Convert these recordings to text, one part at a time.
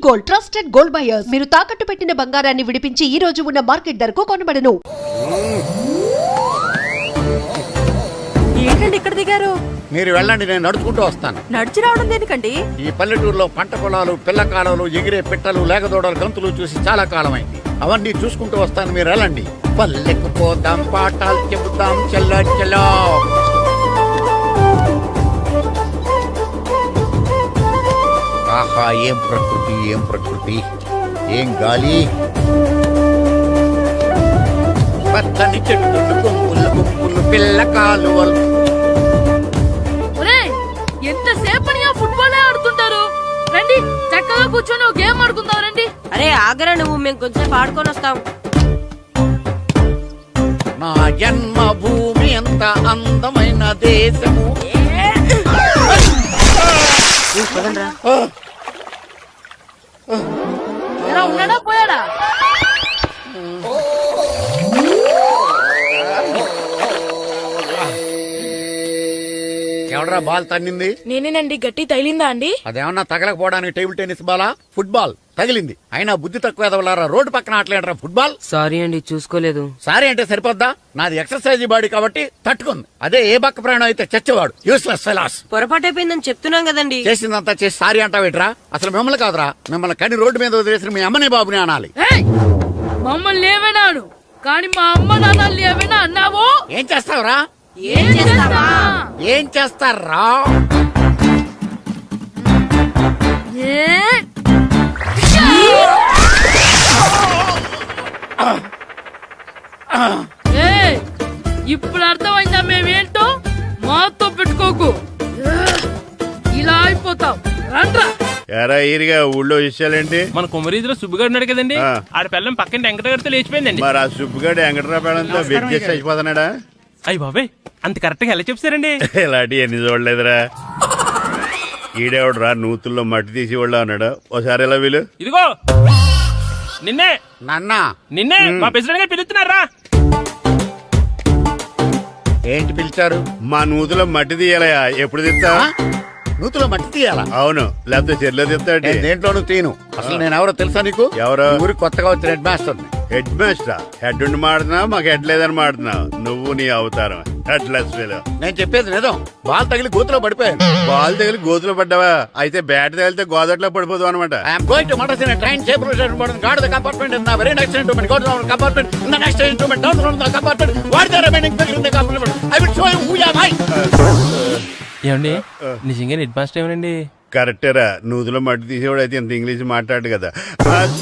Gold, trusted gold buyers. మీరు తాకట్టు పెట్టిన బంగారాన్ని విడిపించి ఈ రోజు ఉన్న మార్కెట్ ధరకు కొనబడను. ఏంటండి ఇక్కడ దిగారు? మీరు వెళ్ళండి, నేను నడుచుకుంటూ వస్తాను. నడిచి రావడం దేనికండి? ఈ పల్లెటూరులో పంట పొలాలు, పిల్ల కాలాలు, ఎగిరే పిట్టలు, లేగదోడలు, గంతులు చూసి చాలా కాలమైంది. అవన్నీ చూసుకుంటూ వస్తాను, మీరు వెళ్ళండి. పల్లెకు పోదాం, పాఠాలు చెబుతాం, చెల్లో చెల్లో. ఆహా, ఏం ప్రకృతి, ఏం ప్రకృతి, ఏం గాలి. పచ్చని చెట్లు, గుంపులు గుంపులు, పిల్ల కాలువలు. ఎంతసేపని ఫుట్బాల్ ఆడుతుంటారు? రండి, చక్కగా కూర్చొని ఒక గేమ్ ఆడుకుందాం రండి. అరే ఆగరా నువ్వు, మేము కొంచెం ఆడుకొని వస్తాం. నా జన్మభూమి ఎంత అందమైన దేశము. ఎలా ఉన్నాడా, పోయాడా? ఎవడరా బాల్ తన్నింది? నేనేనండి. గట్టి తగిలిందా అండి? అదేమన్నా తగలకపోవడానికి టేబుల్ టెన్నిస్ బాలా, ఫుట్బాల్ తగిలింది. అయినా బుద్ధి తక్కువ ఎదవలారా, రోడ్డు పక్కన ఆటలేడరా ఫుట్బాల్. సారీ అండి, చూసుకోలేదు. సారీ అంటే సరిపోద్దా? నాది ఎక్సర్సైజ్ బాడీ కాబట్టి తట్టుకుంది. అదే ఏ బక్క ప్రాణం అయితే చచ్చేవాడు. Useless fellas. పొరపాటు అయిపోయిందని చెప్తున్నాం కదండి. చేసిందంతా చేసి సారీ అంటావేట్రా? అసలు మిమ్మల్ని కాదురా, మిమ్మల్ని కని రోడ్డు మీద వదిలేసిన మీ అమ్మని బాబుని అనాలి. మమ్మల్ని ఏమైనాడు కానీ మా అమ్మ నాన్నల్ని ఏమైనా అన్నావో? ఏం చేస్తావురా? ఏం చేస్తావా? ఏం చేస్తారా? ఇప్పుడు అర్థమైందా మేమేంటో? మాతో పెట్టుకోకు, ఇలా అయిపోతాం. రండ్రా. ఎరా ఈరిగా ఊళ్ళో విషయాలేంటి? మన కుమరీధిలో సుబ్బుగాడు ఉన్నాడు కదండి, ఆడ పిల్లం పక్కన వెంకటగారితో లేచిపోయిందండి. మరి ఆ సుబ్బుగాడు వెంకటరాపేడంతో వెజ్ అయిపోతున్నాడా? అయ్యి బాబాయ్, అంత కరెక్ట్ గా ఎలా చెప్తారండి? ఇలాంటి ఎన్ని చూడలేదురా. ఈడేవడరా నూతుల్లో మట్టి తీసి వాళ్ళు అన్నాడు. ఓసారి ఎలా వీలు? ఇదిగో నిన్నే నాన్న, నిన్నే మా ప్రెసిడెంట్ గారు పిలుస్తున్నారా? ఏంటి పిలిచారు? మా నూతులో మట్టి తీయాలయా. ఎప్పుడు తీస్తా? నూతులో మట్టి తీయాలా? అవును, లేకపోతే చెర్లో తీస్తాడు. దేంట్లోనూ తీను. అసలు నేను ఎవరో తెలుసా నీకు? ఎవరు? ఊరికి కొత్తగా వచ్చిన head master. Head master? Head ఉండి మాడుతున్నావు, మాకు హెడ్ లేదని మాడుతున్నావు. నువ్వు నీ అవతారం హెడ్ లెస్ ఫెలో. నేను చెప్పేది నిజం. బాల్ తగిలి గోతులో పడిపోయాను. బాల్ తగిలి గోతులో పడ్డావా? అయితే బ్యాట్ తగిలితే గోదట్లో పడిపోదు అనమాట. ఐఎమ్ గోయింగ్ టు మడసిన train got the compartment in the very next instrument. Go to the compartment in the next instrument. Down to the compartment. What the remaining people in the compartment? I will show you who you are. ఏమండి, నిజంగా head master ఏమనండి? కరెక్టేరా, నూతులో మట్టి తీసేవాడు అయితే ఇంత English మాట్లాడు కదా.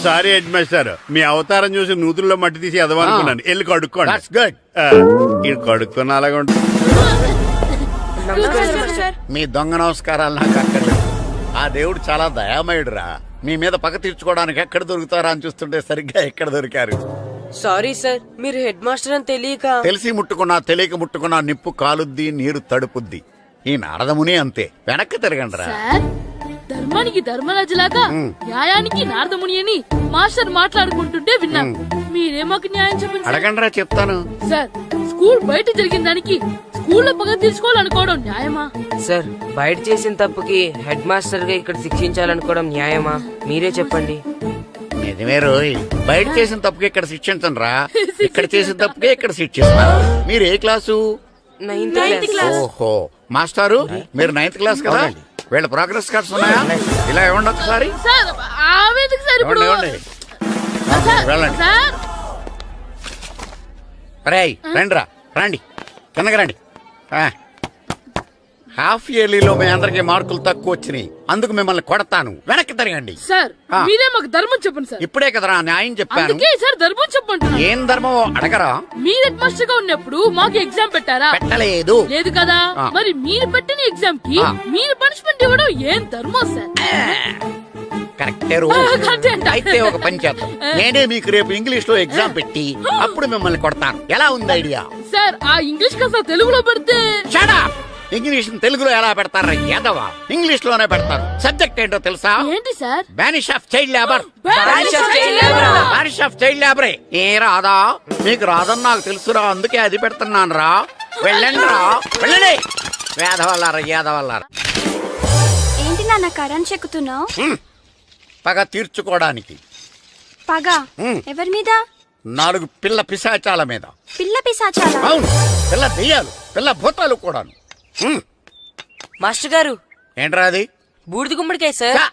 Sorry head master, మీ అవతారం చూసి నూతుల్లో మట్టి తీసి ఎదవనుకున్నాను. వెళ్ళి కడుక్కోండి. ఇది కడుక్కున్న అలాగే ఉంటుంది. మీ దొంగ నమస్కారాలు నాకు అక్కర్లేదు. ఆ దేవుడు చాలా దయామయుడు రా. మీ మీద పగ తీర్చుకోవడానికి ఎక్కడ దొరుకుతారా అని చూస్తుంటే సరిగ్గా ఎక్కడ దొరికారు. సారీ సార్, మీరు హెడ్ మాస్టర్ అని తెలియక. తెలిసి ముట్టుకున్నా తెలియక ముట్టుకున్నా నిప్పు కాలుద్ది, నీరు తడుపుద్ది. ఈ నారదముని అంతే. వెనక్కి తిరగండి రా. ధర్మానికి ధర్మరాజులాగా న్యాయానికి నారదముని అని మాస్టర్ మాట్లాడుకుంటుంటే విన్నాం. మీరే మాకు న్యాయం చెప్పండి. అడగండి రా, చెప్తాను. సార్, స్కూల్ బయట జరిగిన దానికి స్కూల్లో పగ తీర్చుకోవాలనుకోవడం న్యాయమా? సార్, బయట చేసిన తప్పుకి హెడ్ మాస్టర్ గా ఇక్కడ శిక్షించాలనుకోవడం న్యాయమా? మీరే చెప్పండి. నిజమే రోయ్, బయట చేసిన తప్పుకి ఇక్కడ శిక్షించండి రా. ఇక్కడ చేసిన తప్పుకే ఇక్కడ శిక్షిస్తారు. మీరు ఏ క్లాసు? 9th class. ఓహో, మాస్టారు మీరు 9th క్లాస్ కదా? వీళ్ళ ప్రోగ్రెస్ కార్డ్స్ ఉన్నాయా? ఇలా ఇవ్వండి ఒకసారి. వెళ్ళండి. రేయ్ రండి రా, రండి కిందకి రండి. హాఫ్ ఇయర్లీలో మీ అందరికి మార్కులు తక్కువ వచ్చినాయి, అందుకు మిమ్మల్ని కొడతాను. వెనక్కి తిరగండి. సార్, మీరే మాకు ధర్మం చెప్పండి సార్. ఇప్పుడే కదరా న్యాయం చెప్పాను. సార్, ధర్మం చెప్పండి. ఏం ధర్మమో అడగరా? మీరు హెడ్ మాస్టర్ గా ఉన్నప్పుడు మాకు ఎగ్జామ్ పెట్టారా? పెట్టలేదు. లేదు కదా? మరి మీరు పెట్టిన ఎగ్జామ్ కి మీరు పనిష్మెంట్ ఇవ్వడం ఏం ధర్మం సార్? కరెక్టే. అయితే ఒక పని చేద్దాం, నేనే మీకు రేపు ఇంగ్లీష్ లో ఎగ్జామ్ పెట్టి అప్పుడు మిమ్మల్ని కొడతాను. ఎలా ఉంది ఐడియా? సార్, ఆ ఇంగ్లీష్ కాస్త తెలుగులో పెడితే. ఇంగ్లీష్ తెలుగులో ఎలా పెడతారా యాదవా? ఇంగ్లీష్ లోనే పెడతారు. సబ్జెక్ట్ ఏంటో తెలుసా? ఏంటి sir? Banish of child labour. Banish of child లేబరే. ఏ రాదా? మీకు రాదని నాకు తెలుసురా, అందుకే అది పెడుతున్నాను రా. వెళ్ళండి రా, వెళ్ళండి. వేదవల్లారా, యాదవల్లారా. ఏంటి నాన్న కరెంట్ చెక్కుతున్నావు? పగ తీర్చుకోవడానికి. పగ ఉమ్. ఎవరి మీద? 4 పిల్ల పిశాచాల మీద. పిల్ల పిశాచాల? అవును, పిల్ల దెయ్యాలు, పిల్ల భూతాలు కూడాను. మాస్టర్ గారు ఏంట్రా అది? బూడిద గుమ్మడికాయ సార్. ఛా,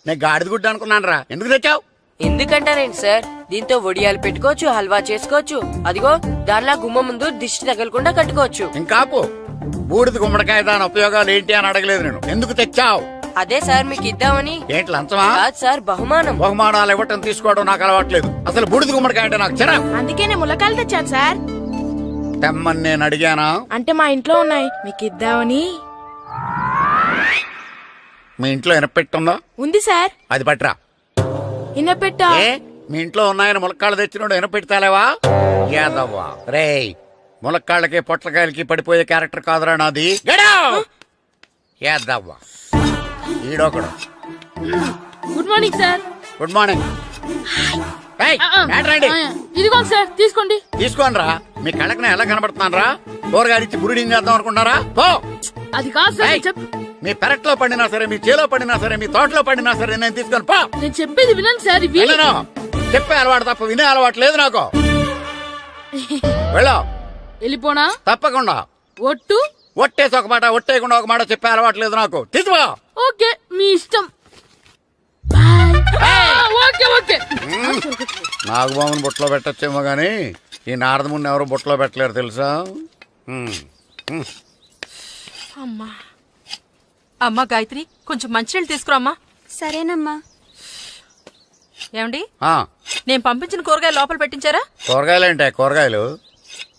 నేను గాడిద గుడ్డ అనుకున్నాను రా. ఎందుకు తెచ్చావు? ఎందుకంటారేంటి సార్, దీంతో వడియాలు పెట్టుకోవచ్చు, హల్వా చేసుకోవచ్చు. అదిగో దానిలా గుమ్మ ముందు దిష్టి తగలకుండా కట్టుకోవచ్చు. ఇంకాపు, బూడిద గుమ్మడికాయ దాని ఉపయోగాలు ఏంటి అని అడగలేదు నేను. ఎందుకు తెచ్చావు? అదే సార్ మీకు ఇద్దామని. ఏంటి లంచమా? కాదు సార్, బహుమానం. బహుమానాలు ఇవ్వటం తీసుకోవడం నాకు అలవాట్లేదు. అసలు బూడిద గుమ్మడికాయ అంటే నాకు చిరా. అందుకే నేను ములకాయలు తెచ్చాను సార్. తెమ్మని నేను అడిగానా? అంటే మా ఇంట్లో ఉన్నాయి, మీకు ఇద్దామని. మీ ఇంట్లో ఎనపెట్టుందా? ఉంది సార్. అది పట్రా. ఇన్నపెట్టా? ఏ, మీ ఇంట్లో ఉన్నాయని ములక్కాళ్ళు తెచ్చినోడు ఎనపెడతాలేవా? యాదవ్వా రేయ్, ములక్కాళ్ళకి పొట్లకాయలకి పడిపోయే క్యారెక్టర్ కాదురా నాది. యాదవ్వా ఈడొకడు. Good morning sir. Good morning. ఏయ్, రండి ఇదిగోండి సార్, తీసుకోండి. తీసుకోనరా. మీ కళ్ళకి నేను ఎలా కనబడుతున్నాను రా? కూరగాయలిచ్చి బురిడింగ్ చేద్దాం అనుకుంటారా? పో. అది కాదు సార్, ఏయ్, చెప్ మీ పెరట్లో పండినా సరే, మీ చేలో పండినా సరే, మీ తోటలో పండినా సరే నేను తీసుకొని పో. నేను చెప్పేది వినండి సార్. ఇవి వెళ్ళను. చెప్పే అలవాటు తప్ప వినే అలవాటు లేదు నాకు. వెళ్ళో. వెళ్ళిపోనా? తప్పకుండా. ఒట్టు? ఒట్టేసి ఒక మాట, ఒట్టేయకుండా ఒక మాట చెప్పే అలవాటు లేదు నాకు. తీసుకో. ఓకే, మీ ఇష్టం. బాయ్. Okay okay. నాగబాబుని బుట్టలో పెట్టచ్చేమో గాని ఈ నారదముని ఎవరు బుట్టలో పెట్టలేరు తెలుసా? అమ్మా గాయత్రి, కొంచెం మంచినీళ్ళు తీసుకురామ్మా. సరేనమ్మా. ఏమండి, ఆ, నేను పంపించిన కూరగాయలు లోపల పెట్టించారా? కూరగాయలు ఏంటే? కూరగాయలు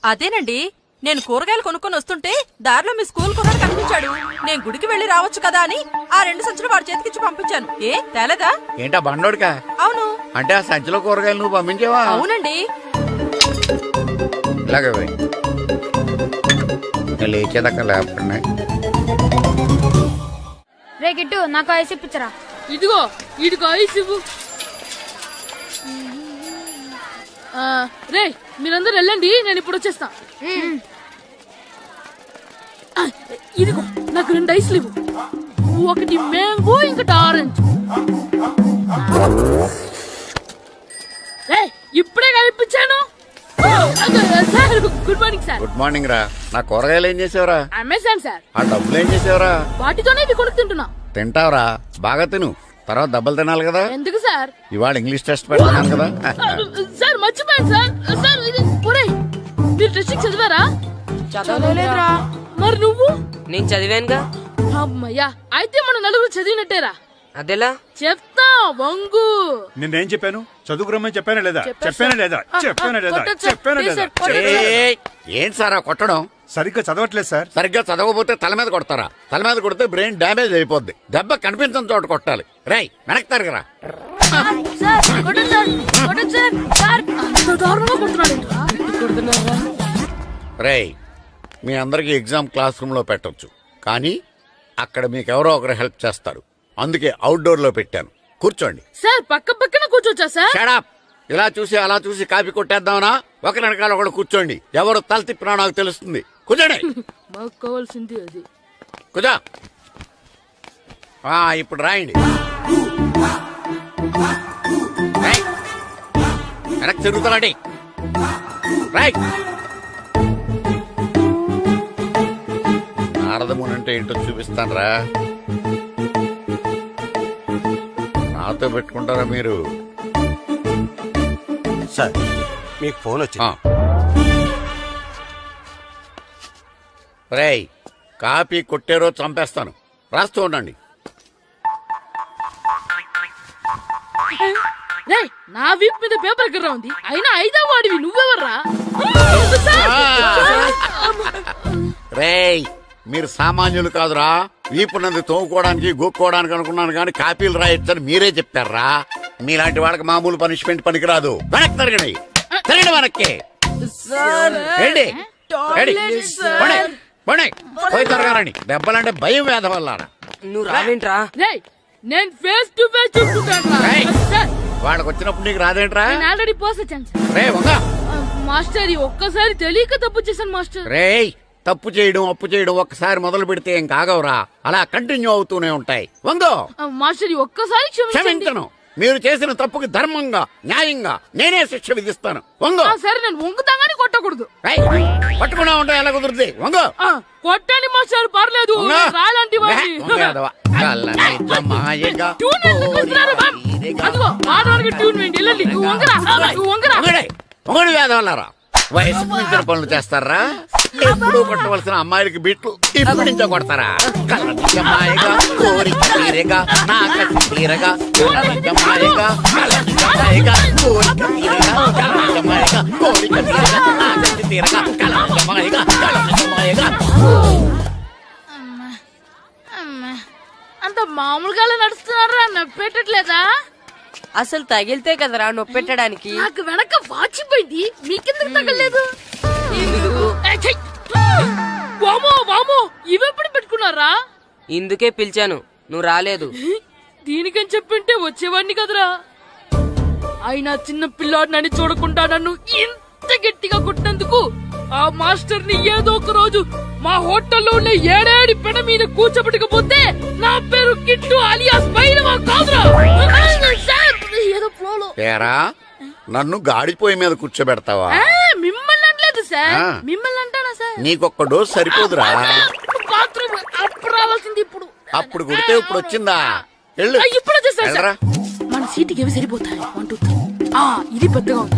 అదేనండి, నేను కూరగాయలు కొనుక్కొని వస్తుంటే దారిలో మీ స్కూల్ కుర్రాడు కనిపించాడు. నేను గుడికి వెళ్లి రావచ్చు కదా అని ఆ 2 సంచులు వాడి చేతికిచ్చి పంపించాను. ఏ తేలేదా? ఏంటా బండోడికా? అవును. అంటే ఆ సంచిలో కూరగాయలు నువ్వు పంపించావా? అవునండి. ఇలాగే పోయి లేచేదాకా లేపండి. రే గిట్టు, నాకు ఐస్ ఇప్పించరా. ఇదిగో ఇదిగో ఐస్ ఇవ్వు. రే, మీరందరూ వెళ్ళండి, నేను ఇప్పుడు వచ్చేస్తా. ఇదిగో నాకు 2 ఐస్లు ఇవ్వు. ఒకటి మ్యాంగో, ఇంకటి ఆరెంజ్. రే, ఇప్పుడే కనిపించాను. Sir good morning sir. Good morning రా. నా కూరగాయలు ఏం చేసావురా? Amazon sir. ఆ డబ్బులు ఏం చేసావురా? వాటితోనే ఇవి కొనుక్కు తింటున్నా. తింటావురా, బాగా తిను. తర్వాత డబ్బులు తినాలి కదా. ఎందుకు సార్? ఇవాళ ఇంగ్లీష్ టెస్ట్ పెడుతున్నాను కదా. సార్ మర్చిపోయాను సార్. సార్ ఇది ఒరేయ్, మీరు టెస్టింగ్ చదివారా? చదవలేదురా. మరి నువ్వు? నేను చదివానుగా. అమ్మయ్యా, అయితే మనం నలుగురు చదివినట్టేరా. అదెలా? చెప్తా వంగు. నిన్నేం చెప్పాను? చదువుకురమ్మని చెప్పానా లేదా? చెప్పానా లేదా? ఏయ్, ఏంటి సార్ ఆ కొట్టడం? సరిగ్గా చదవట్లేదు సార్. సరిగ్గా చదవకపోతే తల మీద కొడతారా? తల మీద కొడితే బ్రెయిన్ డ్యామేజ్ అయిపోద్ది. దెబ్బ కనిపించని చోట కొట్టాలి. రేయ్, వెనక్కి తరగరా. సార్ కొట్టండి సార్, కొట్టండి సార్. సార్ అంత దారుణంగా కొడుతున్నాడేంట్రా? కొడుతున్నారా? రేయ్, మీ అందరికి ఎగ్జామ్ క్లాస్ రూమ్ లో పెట్టొచ్చు, కానీ అక్కడ మీకు ఎవరో ఒకరు హెల్ప్ చేస్తారు. అందుకే అవుట్డోర్ లో పెట్టాను. కూర్చోండి. సార్ పక్క పక్కన కూర్చోచ్చా సార్? షడప్. ఇలా చూసి అలా చూసి కాపీ కొట్టేద్దామనా? ఒకరి వెనకాల ఒకడు కూర్చోండి. ఎవరు తల తిప్పినా నాకు తెలుస్తుంది. కూర్చోండి. మాకు కావాల్సింది అది. కూర్చో. ఇప్పుడు రాయండి. రేయ్, వెనక్కి తిరుగుతానండి. రైట్. నారదముని అంటే ఏంటో చూపిస్తాను రా. నాతో పెట్టుకుంటారా మీరు? సార్, మీకు ఫోన్ వచ్చింది. రేయ్, కాపీ కొట్టారో చంపేస్తాను. రాస్తూ ఉండండి. రే, నా వీప్ మీద పేపర్ కర్ర ఉంది, అయినా 5వ వాడివి నువ్వెవర్రా? రేయ్, మీరు సామాన్యులు కాదురా. వీపున్నది తోముకోవడానికి గోక్కోవడానికి అనుకున్నాను, కానీ కాపీలు రాయొచ్చని మీరే చెప్పారా. మీలాంటి వాళ్ళకి మామూలు పనిష్మెంట్ పనికిరాదు. వెనక్కి తిరగండి. తిరగండి వెనక్కి. ఏంటి? పోయి తిరగారండి. దెబ్బలంటే భయం వేద వల్ల. నువ్వు రావేంట్రా? రే, నేను ఫేస్ టు ఫేస్ చూసుకుంటాను. వాళ్ళకి వచ్చినప్పుడు నీకు రాదేంట్రా? నేను ఆల్రెడీ పోస్ వచ్చాను సార్. రే వంగ. మాస్టర్, ఒక్కసారి తెలియక తప్పు చేశాను మాస్టర్. రేయ్, తప్పు చేయడం అప్పు చేయడం ఒక్కసారి మొదలు పెడితే ఏం కాగవరా. అలా కంటిన్యూ అవుతూనే ఉంటాయి. వందో. మాస్టర్, ఒక్కసారి క్షమించండి. క్షమించను. మీరు చేసిన తప్పుకి ధర్మంగా న్యాయంగా నేనే శిక్ష విధిస్తాను. వంగు. సరే నేను వంగుతాగాని కొట్టకూడదు. ఏయ్, పట్టుకున్నా ఉంటే ఎలా కుదురుద్ది? వంగు. కొట్టండి మాస్టర్, పర్లేదు. వంగు. రాలాంటి వాడిని. వంగు యాదవ. కళ్ళ నిజమాయగా ట్యూన్ ఎందుకు వస్తున్నారు, మ్యామ్? అదిగో ఆడవారికి ట్యూన్ వేయండి. వెళ్ళండి. నువ్వు వంగరా, నువ్వు వంగరా. వంగడి వేదవల్లారా, వయసుకు మించిన పనులు చేస్తారా? ఎప్పుడు కొట్టవలసిన అమ్మాయిలకి బీట్లు ఇప్పుడు నుంచో కొడతారా? కళ్ళ నిజమాయగా కోరిక తీరగా నా కసి తీరగా కళ్ళ నిజమాయగా కళ్ళ నిజమాయగా కోరిక తీరగా కళ్ళ నిజమాయగా కోరిక తీరగా నా కసి తీరగా కళ్ళ నిజమాయగా కళ్ళ నిజమాయగా. అంత మామూలుగా నడుస్తున్నారా? నొప్పెట్టట్లేదా? అసలు తగిలితే కదరా నొప్పెట్టడానికి. నాకు వెనక వాచిపోయింది, మీకెందుకు తగలేదు? వామో వామో, ఇవెప్పుడు పెట్టుకున్నారా? ఇందుకే పిలిచాను, నువ్వు రాలేదు. దీనికని చెప్పింటే వచ్చేవాడిని కదరా. అయినా చిన్న పిల్లాడినని చూడకుండా నన్ను ఇంత గట్టిగా కొట్టినందుకు ఆ మాస్టర్ ని ఏదో ఒక రోజు మా హోటల్లో ఉన్న ఏడేడి పెడ మీద కూర్చోబెట్టకపోతే నా పేరు కిట్టు అలియాస్ బైరవా కాదురా. ఏదో ఫ్లోలో. తేరా నన్ను గాడిపోయి మీద కూర్చోబెడతావా? మిమ్మల్ని అనలేదు సార్. ఆ. మిమ్మల్ని అంటానా సార్? నీకొక్క డోస్ సరిపోదురా? బాత్రూమ్ అప్పుడు రావాల్సింది ఇప్పుడు. అప్పుడు కొడితే ఇప్పుడు వచ్చిందా? వెళ్ళు. ఇప్పుడు వచ్చేసారు సార్. వెళ్ళరా. మన సీటుకి ఏవి సరిపోతాయి? 1 2 3. ఇది పెద్దగా ఉంది.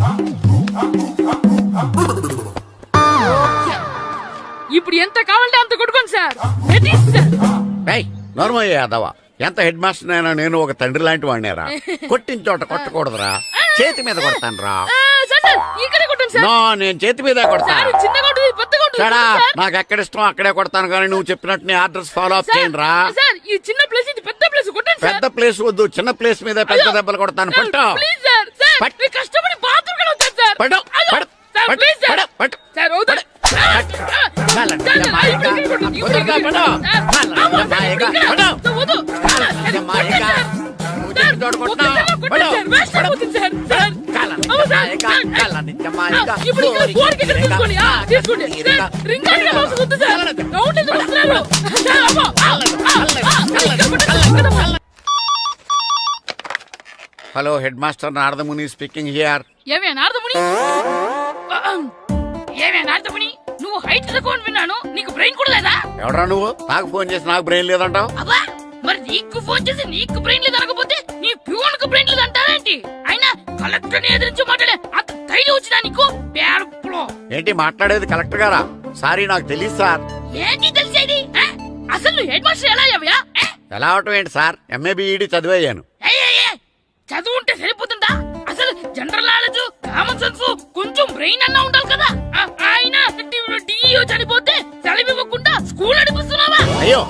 ఇప్పుడు ఎంత కావాలంటే అంత కొట్టుకోండి సార్. Ready sir. ఏయ్, నోర్మయ్య యాదవ, ఎంత హెడ్ మాస్టర్ అయినా నేను ఒక తండ్రి లాంటి వాడినేరా. కొట్టిన చోట కొట్టకూడదురా, చేతి మీద కొడతాను రా. సార్ సార్ ఇక్కడే కొట్టండి సార్. నో, నేను చేతి మీద కొడతా. సార్ చిన్నగా ఉంటుంది, పెద్దగా ఉంటుంది చడా, సార్. నాకు ఎక్కడ ఇష్టం అక్కడే కొడతాను, కానీ నువ్వు చెప్పినట్టు నీ ఆర్డర్స్ ఫాలో అప్ సార్, చేయండి రా. సార్ ఈ చిన్న ప్లేస్ ఇది పెద్ద ప్లేస్ కొట్టండి సార్. పెద్ద ప్లేస్ వద్దు, చిన్న ప్లేస్ మీద పెద్ద దెబ్బలు కొడతాను. పట్టు ప్లీజ్ సార్. సార్ పట్టు. మీరు కష్టపడి బాత్రూమ్ కూడా వచ్చారు సార్. పట్టు అయ్యో, పట్టు సార్ పట్టు ప్లీజ్ సార్. పట్టు పట్టు సార్ వద్దు. Hello, head master Naradamuni speaking here. ఏమే నారదముని, ఏమే నారదముని, నువ్వు హైట్ తక్కువ విన్నాను, నీకు బ్రెయిన్ కూడా లేదా? ఎవరా నువ్వు? నాకు ఫోన్ చేసి నాకు బ్రెయిన్ లేదంటావు? అబ్బా, మరి నీకు ఫోన్ చేసి నీకు బ్రెయిన్ లేదు అనకపోతే నీ ప్యూన్ కు బ్రెయిన్ లేదు అంటారేంటి? అయినా కలెక్టర్ ని ఎదిరించి మాట్లాడే అంత ధైర్యం వచ్చినా నీకు? పేర్పులో ఏంటి మాట్లాడేది? కలెక్టర్ గారా? సారీ, నాకు తెలియదు సార్. ఏంటి తెలిసేది? అసలు నువ్వు హెడ్ మాస్టర్ ఎలా అయ్యావయ్యా? ఎలా అవటం ఏంటి సార్? MA B Ed చదివయ్యాను. చదువు ఉంటే సరిపోతుందా? అసలు జనరల్ నాలెడ్జ్, కామన్ సెన్స్, కొంచెం బ్రెయిన్ అన్నా ఉండాలి కదా. ఆయన డిఇఓ చనిపోతే సెలవు ఇవ్వకుండా స్కూల్ నడిపిస్తున్నావా? అయ్యో,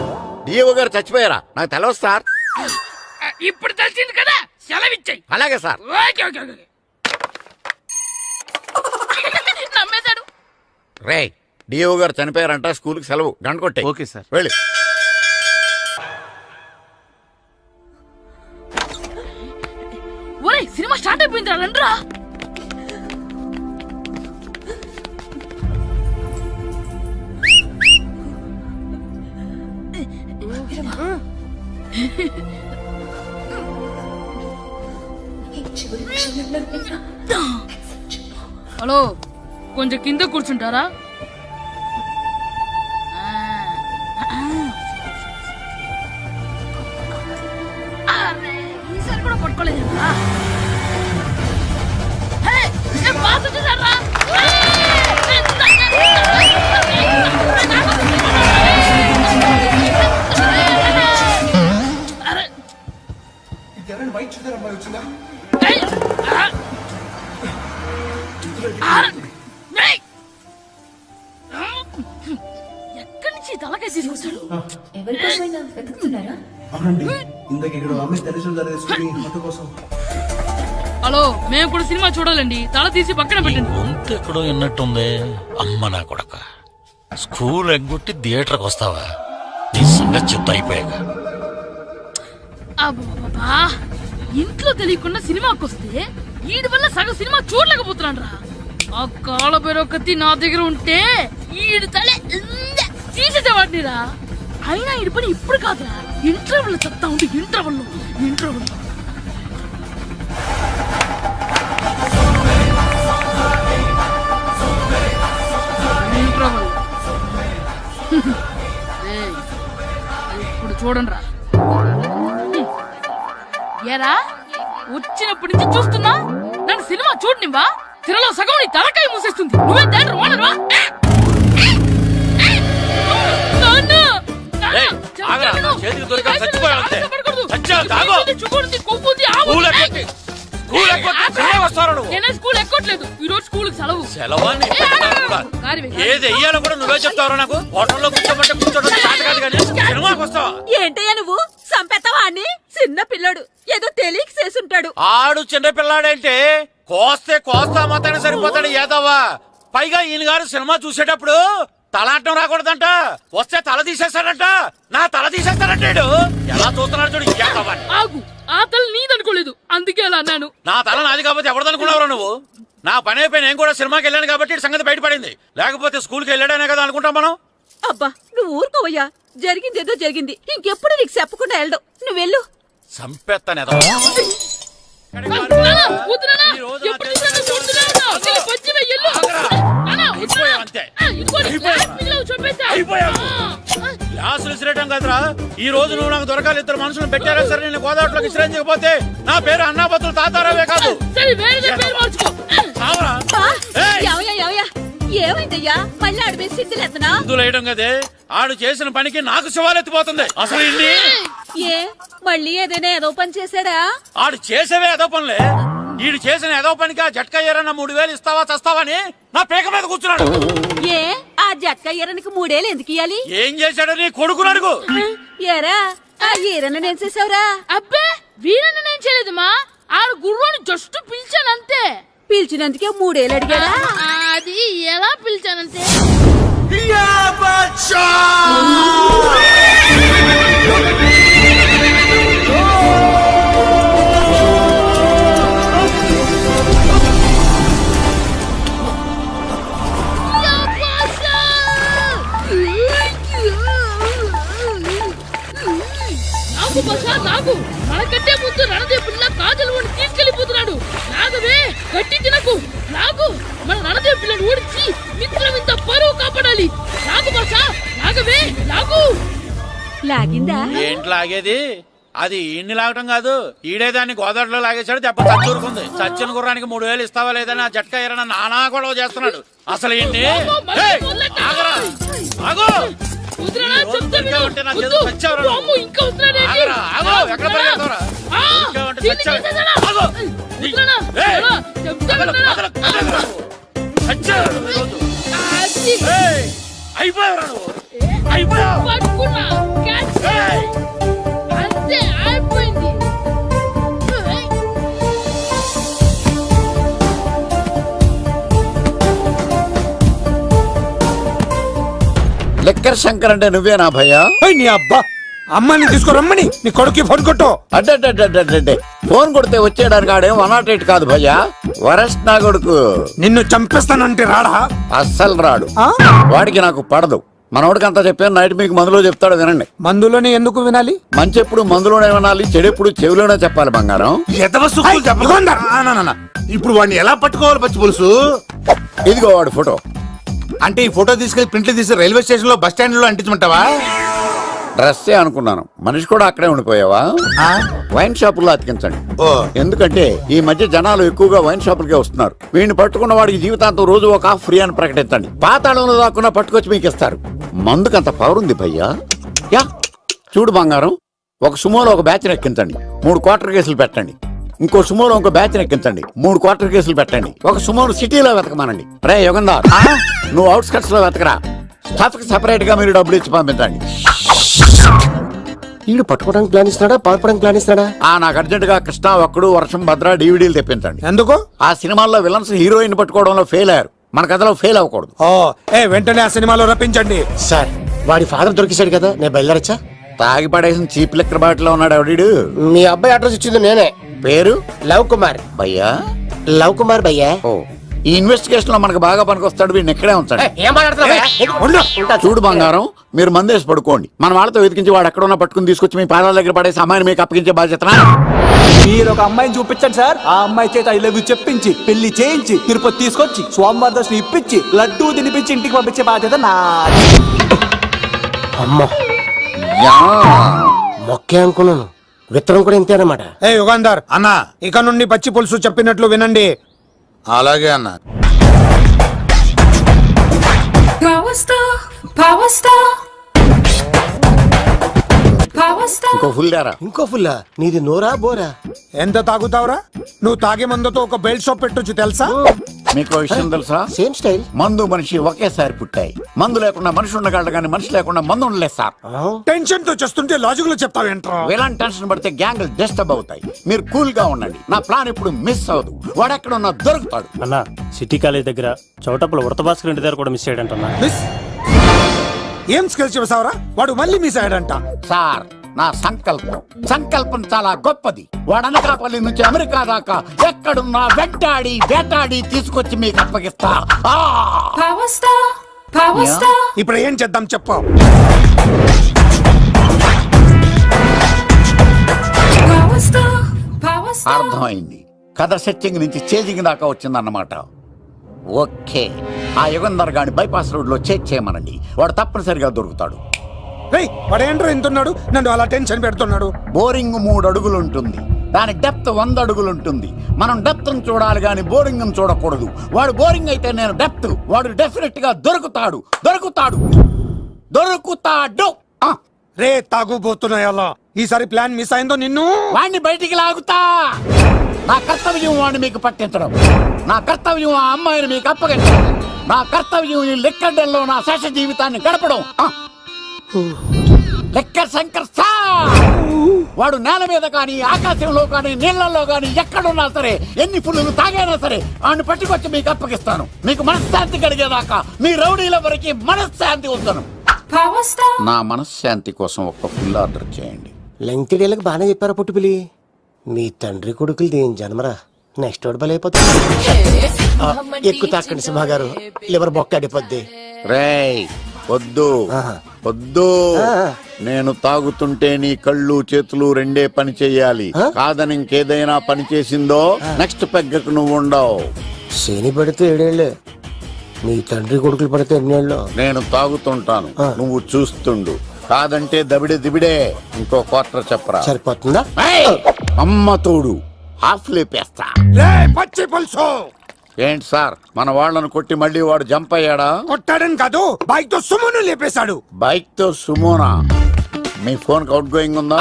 డిఓ గారు చచ్చిపోయారా? నాకు తెలవదు సార్. ఇప్పుడు తెలిసింది కదా, సెలవు ఇచ్చాయి. అలాగే సార్. Okay okay okay. నమ్మేశాడు. రే, డిఓ గారు చనిపోయారంట, స్కూల్ కి సెలవు. గంట కొట్టే. Okay sir. వెళ్ళి. ఒరేయ్, సినిమా స్టార్ట్ అయిపోయింది, రండ్రా. హలో, కొంచెం కింద కూర్చుంటారా? ఈసారి కూడా పట్టుకోలేదు. ఎక్కడి నుంచి తలకాయ తీసుకొచ్చాడు? ఎవరికోసమైనా వెతుకుతున్నారా? హలో, మేము కూడా సినిమా చూడాలండి, తల తీసి పక్కన పెట్టండి. గొంతు ఎక్కడో విన్నట్టుంది. అమ్మ నా కొడక, స్కూల్ ఎగ్గొట్టి థియేటర్కి వస్తావా? నీ సంగతి చెప్తా అయిపోయాక. అబ్బా, ఇంట్లో తెలియకుండా సినిమాకి వస్తే వీడి వల్ల సగం సినిమా చూడలేకపోతున్నాను రా. ఆ కాళ్ళ బెరొకతి నా దగ్గర ఉంటే ఈడు తలే తీసేసేవాడిని రా. అయినా ఈడి పని ఇప్పుడు కాదురా, ఇంటర్వెల్ చెప్తా ఉంటే ఇంటర్వెల్ చూడండి రా. ఏరా వచ్చినప్పటి నుంచి చూస్తున్నా నన్ను సినిమా చూడనివ్వా. తిరలో సగం నీ తలకాయ మూసేస్తుంది. నువ్వే థియేటర్ ఓనర్వా? నేనే స్కూల్ ఎక్కట్లేదు. ఈ రోజు స్కూల్ సెలవు. ఏది వెయ్యాలో కూడా నువ్వే చెప్తావు. నాకు హోటల్లో కూర్చోబట్టే కూర్చోడం కాదు కానీ సినిమాకి వస్తావా? ఏంటయ్యా నువ్వు సంపెత్తవా అని? చిన్న పిల్లడు ఏదో తెలియక చేసుంటాడు. ఆడు చిన్న పిల్లాడంటే కోస్తా మాత్రమే సరిపోతాడు ఏదవ్వా. పైగా ఈయన గారు సినిమా చూసేటప్పుడు తలాటం రాకూడదంట. వస్తే తల తీసేస్తాడంట. నా తల తీసేస్తాడంటాడు. ఎలా చూస్తున్నాడు చూడు. ఆగు, ఆ తల నీదనుకోలేదు, అందుకే అలా అన్నాను. నా తల నాది కాబట్టి ఎవరిదనుకున్నావురా నువ్వు? నా పని అయిపోయి నేను కూడా సినిమాకి వెళ్ళాను కాబట్టి సంగతి బయటపడింది. లేకపోతే స్కూల్కి వెళ్ళాడనే కదా అనుకుంటాం మనం. అబ్బా నువ్వు ఊరుకోవయ్యా. జరిగిందేదో జరిగింది. ఇంకెప్పుడు నీకు చెప్పకుండా వెళ్ళడం. నువ్వు వెళ్ళు. సంపెత్తనేదా గ్లాసులు విసిరేయటం కదరా. ఈ రోజు నువ్వు నాకు దొరకాలి. ఇద్దరు మనుషులు పెట్టారా సరే నేను గోదావరిలోకి విసిరించకపోతే నా పేరు అన్నాపత్రులు తాతారావే కాదు. ఏమైందయ్యా? మళ్ళీ ఆడు మీద సిద్ధులు ఎత్తనా? సిద్ధులు వేయడం కదే. ఆడు చేసిన పనికి నాకు శివాలెత్తిపోతుంది. అసలు ఇన్ని ఏ మళ్ళీ ఏదైనా ఏదో పని చేశాడా? ఆడు చేసేవే ఏదో పనులే. ఈడు చేసిన ఏదో పనికి ఆ జట్కా ఏరన్నా 3000 ఇస్తావా చస్తావని నా పేక మీద కూర్చున్నాడు. ఏ ఆ జట్కా ఈరనికి 3000 ఎందుకు ఇయ్యాలి? ఏం చేశాడో నీ కొడుకుని అడుగు. ఏరా ఆ ఈరన్న నేను చేసావురా? అబ్బే వీరన్న నేను చేయలేదమ్మా. ఆడు గుర్రాన్ని జస్ట్ పిలిచానంతే. పిలిచినందుకే 3000 అడిగారా? అది ఎలా పిలిచానంతే. నాకు మనకంటే ముందు రణదేవ్ పిల్ల కాజల్ ఓడి తీసుకెళ్లిపోతున్నాడు. నాగవే గట్టి తినకు. నాగు మన రణదేవ్ పిల్లని ఓడించి మిత్రం ఇంత పరువు కాపాడాలి. నాగు భాష నాగవే నాగు. లాగిందా? ఏంటి లాగేది? అది ఈయన్ని లాగటం కాదు. ఈడే దాన్ని గోదావరిలో లాగేశాడు. దెబ్బ చచ్చూరుకుంది. చచ్చిన గుర్రానికి 3000 ఇస్తావా లేదని ఆ జట్కా ఏరన్నా నానా గొడవ చేస్తున్నాడు. అసలు ఏంటి అంతే అయిపోయింది. లెక్కర్ శంకర్ అంటే నువ్వేనా భయ్యా? నీ అబ్బా అమ్మని తీసుకురమ్మని నీ కొడుకు ఫోన్ కొట్టు. అడ్డే ఫోన్ కొడితే వచ్చేయడానికి ఆడేం 108 కాదు భయ్యా. వరస్ట్ నా కొడుకు. నిన్ను చంపేస్తానంటే రాడా? అస్సలు రాడు. వాడికి నాకు పడదు. మనోడికి అంతా చెప్పాను. నైట్ మీకు మందులో చెప్తాడు వినండి. మందులోనే ఎందుకు వినాలి? మంచి ఎప్పుడు మందులోనే వినాలి, చెడు ఎప్పుడు చెవిలోనే చెప్పాలి బంగారం. ఇప్పుడు వాడిని ఎలా పట్టుకోవాలి పచ్చి పులుసు? ఇదిగో వాడు ఫోటో. అంటే ఈ ఫోటో తీసుకెళ్లి ప్రింట్లు తీసి రైల్వే స్టేషన్ లో బస్ స్టాండ్ లో అంటించమంటావా? డ్రెస్సే అనుకున్నాను. మనిషి కూడా అక్కడే ఉండిపోయావా? వైన్ షాపుల్లో అతికించండి. ఎందుకంటే ఈ మధ్య జనాలు ఎక్కువగా వైన్ షాపులకే వస్తున్నారు. వీడిని పట్టుకున్న వాడికి జీవితాంతం రోజు ఒక ఆఫ్ ఫ్రీ అని ప్రకటించండి. పాతాళంలో దాక్కున్నా పట్టుకొచ్చి మీకు ఇస్తారు. మందుకంత పవర్ ఉంది భయ్యా. యా చూడు బంగారం, ఒక సుమోలో ఒక బ్యాచ్ ఎక్కించండి. 3 క్వార్టర్ కేసులు పెట్టండి. ఇంకో సుమోలో ఇంకో బ్యాచ్ ఎక్కించండి. 3 క్వార్టర్ కేసులు పెట్టండి. ఒక సుమోను సిటీలో వెతకమానండి. రే యుగంధర్, నువ్వు అవుట్స్కట్స్ లో వెతకరా. స్టాఫ్ కి సెపరేట్ గా మీరు డబ్బులు ఇచ్చి పంపించండి. వీడు పట్టుకోవడానికి ప్లాన్ ఇస్తున్నాడా, పాల్పడానికి ప్లాన్ ఇస్తున్నాడా? నాకు అర్జెంట్ గా కృష్ణ, ఒక్కడు, వర్షం, భద్ర డివిడీలు తెప్పించండి. ఎందుకు? ఆ సినిమాల్లో విలన్స్ హీరోయిన్ పట్టుకోవడంలో ఫెయిల్ అయ్యారు. మన కథలో ఫెయిల్ అవ్వకూడదు. వెంటనే ఆ సినిమాలో రప్పించండి. సార్ వాడి ఫాదర్ దొరికేశాడు కదా, నేను బయలుదేరచ్చా? తాగి పడేసిన చీప్ లెక్కర్ బాటిలో ఉన్నాడు ఎవడీడు. మీ అబ్బాయి అడ్రస్ ఇచ్చింది నేనే. పేరు లవ్ కుమార్ భయ్యా. లవ్ కుమార్ భయ్యా. ఓ, ఈ ఇన్వెస్టిగేషన్ లో మనకు బాగా పనికొస్తాడు. వీడిని ఎక్కడే ఉంచండి. ఏం మాట్లాడుతున్నా? చూడు బంగారం, మీరు మందేసి పడుకోండి. మన వాళ్ళతో వెతికించి వాడు ఎక్కడ ఉన్నా పట్టుకుని తీసుకొచ్చి మీ పాదాల దగ్గర పడేసి అమ్మాయిని మీకు అప్పగించే బాధ్యత. మీరు ఒక అమ్మాయిని చూపించండి సార్. ఆ అమ్మాయి చేత ఐ లవ్ యూ చెప్పించి పెళ్లి చేయించి తిరుపతి తీసుకొచ్చి స్వామివారి దర్శనం ఇప్పించి లడ్డూ తినిపించి ఇంటికి పంపించే బాధ్యత నాది. అమ్మా యా మొక్కే అనుకున్నాను. విత్తనం కూడా ఇంతేనమాట. ఏ యుగాంధర్ అన్నా, ఇక నుండి పచ్చి పులుసు చెప్పినట్లు వినండి. అలాగే అన్న. ఇంకో ఫుల్ దారా. ఇంకో ఫుల్లా? నీది నోరా బోరా? ఎంత తాగుతావురా? నువ్వు తాగే మందుతో ఒక బెల్ట్ షాప్ పెట్టొచ్చు తెలుసా? మీకు విషయం తెలుసా? Same style. మందు మనిషి ఒకేసారి పుట్టాయి. మందు లేకుండా మనిషి ఉండగలడు కానీ మనిషి లేకుండా మందు ఉండలేదు సార్. టెన్షన్ తో చేస్తుంటే లాజిక్ లో చెప్తావేంట్రా? ఎలాంటి టెన్షన్ పడితే గ్యాంగ్ డిస్టర్బ్ అవుతాయి. మీరు కూల్ గా ఉండండి. నా ప్లాన్ ఇప్పుడు మిస్ అవ్వదు. వాడెక్కడ ఉన్నా దొరుకుతాడు. అన్న సిటీ కాలేజ్ దగ్గర చౌటప్పుల వృత భాస్కర్ ఇంటి దగ్గర కూడా మిస్ అయ్యాడంటున్నా. మిస్ ఏం స్కిల్స్ చేసావురా? వాడు మళ్ళీ మిస్ అయ్యాడంట. సార్ నా సంకల్పం చాలా గొప్పది. వాడు అనకాపల్లి నుంచి అమెరికా దాకా ఎక్కడున్నా వెంటాడి వేటాడి తీసుకొచ్చి మీకు అప్పగిస్తా. ఇప్పుడు ఏం చేద్దాం చెప్పు. అర్థమైంది. కథ సెట్టింగ్ నుంచి చేజింగ్ దాకా వచ్చిందన్నమాట. ఓకే, ఆ యుగంధర్ గాని బైపాస్ రోడ్ లో చేజ్ చేయమనండి. వాడు తప్పనిసరిగా దొరుకుతాడు. వాడు ఏంట్రా ఇంతున్నాడు? నన్ను అలా టెన్షన్ పెడుతున్నాడు. బోరింగ్ 3 అడుగులు ఉంటుంది. దాని డెప్త్ 100 అడుగులు ఉంటుంది. మనం డెప్త్ చూడాలి గాని బోరింగ్ చూడకూడదు. వాడు బోరింగ్ అయితే నేను డెప్త్. వాడు డెఫినెట్ గా దొరుకుతాడు. రే తాగుబోతున్నాయల్లా, ఈసారి ప్లాన్ మిస్ అయిందో నిన్ను వాడిని బయటికి లాగుతా. నా కర్తవ్యం వాడిని మీకు పట్టించడం. నా కర్తవ్యం ఆ అమ్మాయిని మీకు అప్పగించడం. నా కర్తవ్యం ఈ లెక్కడ్డల్లో నా శేష జీవితాన్ని గడపడం. Liquor Shankar sir. వాడు నేల మీద కానీ ఆకాశంలో కానీ నీళ్లలో కానీ ఎక్కడున్నా సరే, ఎన్ని ఫుల్లు తాగైనా సరే వాడిని పట్టుకొచ్చి మీకు అప్పగిస్తాను. మీకు మనశ్శాంతి కలిగేదాకా మీ రౌడీల వరకు మనశ్శాంతి వస్తాను. నా మనశ్శాంతి కోసం ఒక ఫుల్ ఆర్డర్ చేయండి. లెంగ్త్ డేలకు బాగానే చెప్పారా పుట్టుపిలి? మీ తండ్రి కొడుకులు దేని జన్మరా? నెక్స్ట్ వాడు బలైపోతుంది. ఎక్కువ తాకండి సింహ గారు, లివర్ బొక్క అడిపోద్ది. రేయ్ వద్దు. నేను తాగుతుంటే నీ కళ్ళు చేతులు రెండే పని చెయ్యాలి. కాదని ఇంకేదైనా పని చేసిందో నెక్స్ట్ పెగ్గకు నువ్వు ఉండవు. శని పడితే 7 ఏళ్ళే, మీ తండ్రి కొడుకులు పడితే 8 ఏళ్ళు. నేను తాగుతుంటాను, నువ్వు చూస్తుండు. కాదంటే దిబిడే. ఇంకో క్వార్టర్ చెప్పరా? సరిపోతుందా? అమ్మ తోడు హాఫ్ లేపేస్తా. పచ్చి పులుసు ఏంటి సార్, మన వాళ్ళను కొట్టి మళ్ళీ వాడు జంప్ అయ్యాడా? కొట్టాడని కాదు, బైక్ తో సుమోను లేపేశాడు. బైక్ తో సుమోనా? మీ ఫోన్ అవుట్ గోయింగ్ ఉందా?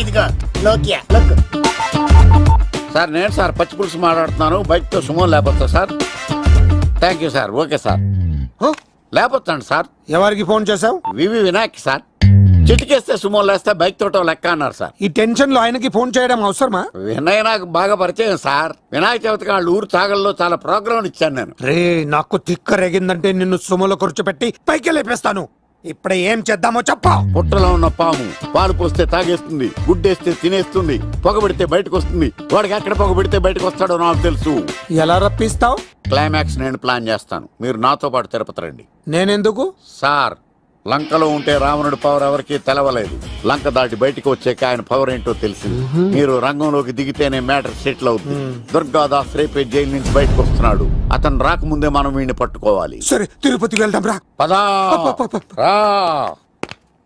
ఇదిగో నోకియా. సార్ నేను సార్ పచ్చి పులుసు మాట్లాడుతున్నాను. బైక్ తో సుమో లేకపోతా sir? Thank you sir. Okay sir, లేకపోతాండి సార్. ఎవరికి ఫోన్ చేసావు? వినాయక్ సార్. చిటికేస్తే సుమో లేస్తే బైక్ తోటో లెక్క అన్నారు సార్. ఈ టెన్షన్ లో ఆయనకి ఫోన్ చేయడం అవసరమా? వినయ్ నాకు బాగా పరిచయం సార్. వినాయక చవితికి వాళ్ళ ఊరు చాగల్లో చాలా ప్రోగ్రాం ఇచ్చాను నేను. రే నాకు తిక్క రేగిందంటే నిన్ను సుమోలో కూర్చోబెట్టి పైకి లేపేస్తాను. ఇప్పుడే ఏం చేద్దామో చెప్పా. పుట్టలో ఉన్న పాము పాలు పోస్తే తాగేస్తుంది, గుడ్డేస్తే తినేస్తుంది, పొగబెడితే బయటకు వస్తుంది. వాడికి ఎక్కడ పొగబెడితే బయటకు వస్తాడో నాకు తెలుసు. ఎలా రప్పిస్తావు? క్లైమాక్స్ నేను ప్లాన్ చేస్తాను. మీరు నాతో పాటు తిరుపతి రండి. నేనెందుకు? సార్, లంకలో ఉంటే రావణుడి పవర్ ఎవరికి తెలవలేదు. లంక దాటి బయటకు వచ్చాక ఆయన పవర్ ఏంటో తెలిసింది. మీరు రంగంలోకి దిగితేనే మ్యాటర్ సెటిల్ అవుతుంది. దుర్గాదాస్ రేపే జైలు నుంచి బయటకు వస్తున్నాడు. అతను రాకముందే మనం వీడిని పట్టుకోవాలి. సరే, తిరుపతికి వెళ్దాం రా. పదా రా.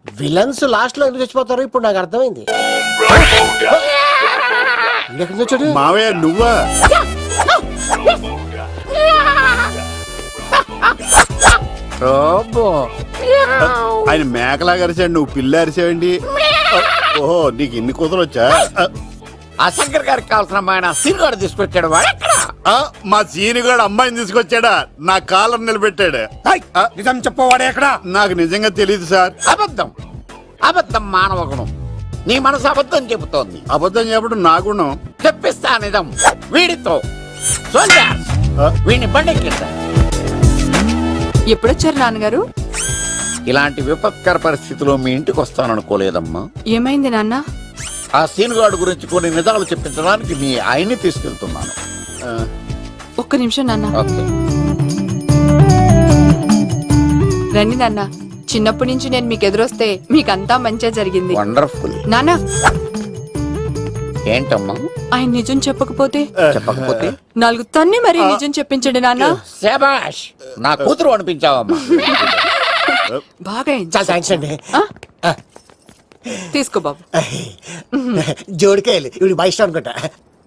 విలన్స్ లాస్ట్ లో ఎందుకు చచ్చిపోతారు ఇప్పుడు నాకు అర్థమైంది. మావయ్య నువ్వా? ఆయన మేకలా అరిచాడు, నువ్వు పిల్ల అరిచావండి. ఓహో, నీకు ఇన్ని కూతురు వచ్చా? ఆ శంకర్ గారికి కావాల్సిన అమ్మాయి సీనుగాడు తీసుకొచ్చాడు. వాడెక్కడ? మా సీనుగాడు అమ్మాయిని తీసుకొచ్చాడా? నా కాలర్ నిలబెట్టాడు. నిజం చెప్పవాడే ఎక్కడ? నాకు నిజంగా తెలియదు సార్. అబద్ధం మానవ గుణం. నీ మనసు అబద్ధం చెబుతోంది. అబద్ధం చెప్పడం నా గుణం. చెప్పిస్తా నిజం. వీడితో వీడిని బండెక్కిస్తా. ఎప్పుడొచ్చారు నాన్నగారు? ఇలాంటి విపత్కర పరిస్థితిలో మీ ఇంటికి వస్తాననుకోలేదమ్మా. ఏమైంది నాన్న? ఆ సీనుగాడు గురించి కొన్ని నిజాలు చెప్పించడానికి మీ ఆయన్ని తీసుకెళ్తున్నాను. ఒక్క నిమిషం నాన్న. ఓకే. రండి నాన్న. చిన్నప్పటి నుంచి నేను మీకు ఎదురొస్తే మీకంతా మంచిగా జరిగింది. వండర్ఫుల్. నాన్న, ఏంటమ్మా? ఆయన నిజం చెప్పకపోతే 4 తన్ని మరీ నిజం చెప్పించండి నాన్న. శభాష్, నా కూతురు అనిపించావమ్మా. బాగా చాలా థ్యాంక్స్ అండి. తీసుకో బాబు. జోడికాయలు ఇవి బాగా ఇష్టం అనుకుంటా.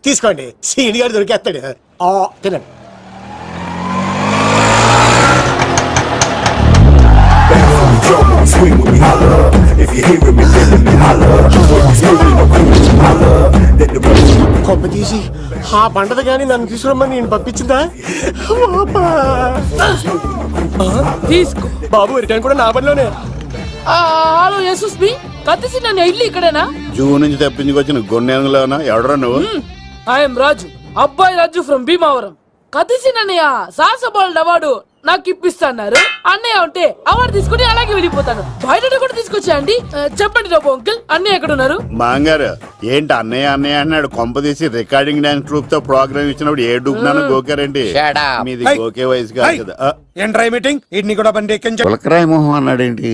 తీసుకోండి, సీని గారు దొరికేస్తాడు. తినండి. కొమ్మ తీసి ఆ పంటది కానీ నన్ను తీసుకురమ్మని నేను పంపించిందా? తీసుకో. బాబు రిటర్న్ కూడా నా పనిలోనే. హలో యేసుస్ బి కత్తిసి నన్ను ఇల్లు ఇక్కడేనా? జూ నుంచి తప్పించుకొచ్చిన గొన్నెలోనా? ఎవడరా నువ్వు? ఐఎమ్ రాజు, అబ్బాయి రాజు ఫ్రమ్ భీమావరం. కత్తిసి నన్నయ్య సాహసబాలుడు అవార్డు నాకు ఇప్పిస్తాన్నారు. అన్నయ్య ఉంటే అవార్డు తీసుకుని అలాగే వెళ్ళిపోతాను. బయట కూడా తీసుకొచ్చాయండి. చెప్పండి రాబు అంకుల్, అన్నయ్య ఎక్కడ ఉన్నారు? మాంగారు ఏంటి అన్నయ్య అన్నయ్య అన్నాడు? కొంప తీసి రికార్డింగ్ డాన్స్ ట్రూప్ తో ప్రోగ్రామ్ ఇచ్చినప్పుడు ఏ డూబ్నాను గోకారండి? మీది గోకే వయసు కాదు కదా. ఏంట్రై మీటింగ్ ఇడ్ని కూడా బండి ఎక్కించు. పులకరాయి మొహం అన్నాడేంటి?